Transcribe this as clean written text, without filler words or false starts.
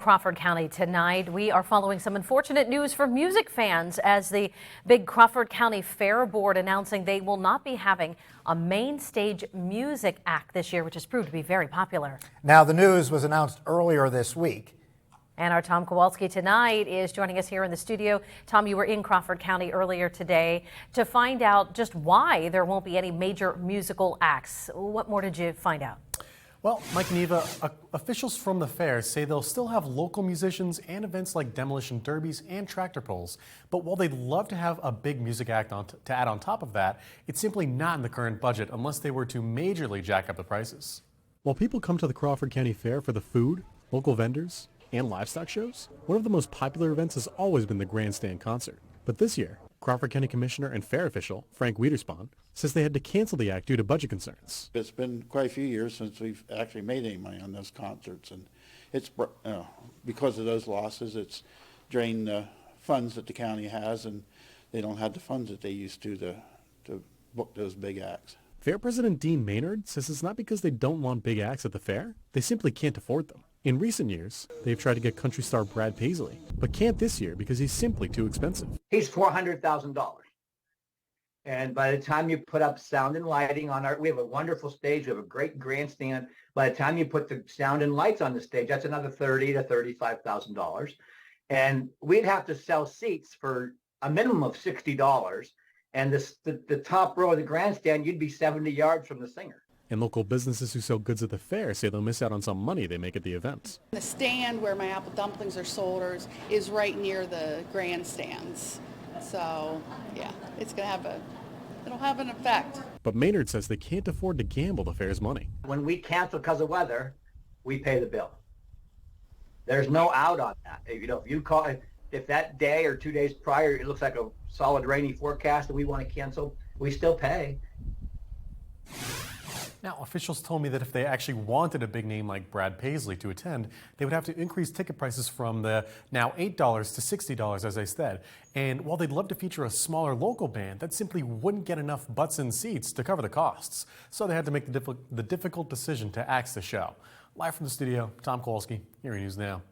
Crawford County tonight. We are following some unfortunate news for music fans as the big Crawford County Fair Board announcing they will not be having a main stage music act this year, which has proved to be very popular. Now, the news was announced earlier this week. And our Tom Kowalski tonight is joining us here in the studio. Tom, you were in Crawford County earlier today to find out just why there won't be any major musical acts. What more did you find out? Well, Mike and Eva, officials from the fair say they'll still have local musicians and events like demolition derbies and tractor pulls. But while they'd love to have a big music act to add on top of that, it's simply not in the current budget unless they were to majorly jack up the prices. While people come to the Crawford County Fair for the food, local vendors, and livestock shows, one of the most popular events has always been the grandstand concert. But this year, Crawford County Commissioner and fair official Frank Wiederspan says they had to cancel the act due to budget concerns. It's been quite a few years since we've actually made any money on those concerts, and it's because of those losses, it's drained the funds that the county has, and they don't have the funds that they used to book those big acts. Fair President Dean Maynard says it's not because they don't want big acts at the fair, they simply can't afford them. In recent years, they've tried to get country star Brad Paisley, but can't this year because he's simply too expensive. He's $400,000. And by the time you put up sound and lighting on we have a wonderful stage, we have a great grandstand. By the time you put the sound and lights on the stage, that's another $30,000 to $35,000. And we'd have to sell seats for a minimum of $60. And the top row of the grandstand, you'd be 70 yards from the singer. And local businesses who sell goods at the fair say they'll miss out on some money they make at the events. The stand where my apple dumplings are sold is right near the grandstands. So, yeah, it'll have an effect. But Maynard says they can't afford to gamble the fair's money. When we cancel because of weather, we pay the bill. There's no out on that. If that day or 2 days prior it looks like a solid rainy forecast and we want to cancel, we still pay. Now, officials told me that if they actually wanted a big name like Brad Paisley to attend, they would have to increase ticket prices from the now $8 to $60, as I said. And while they'd love to feature a smaller local band, that simply wouldn't get enough butts in seats to cover the costs. So they had to make the difficult decision to axe the show. Live from the studio, Tom Kowalski, Erie News Now.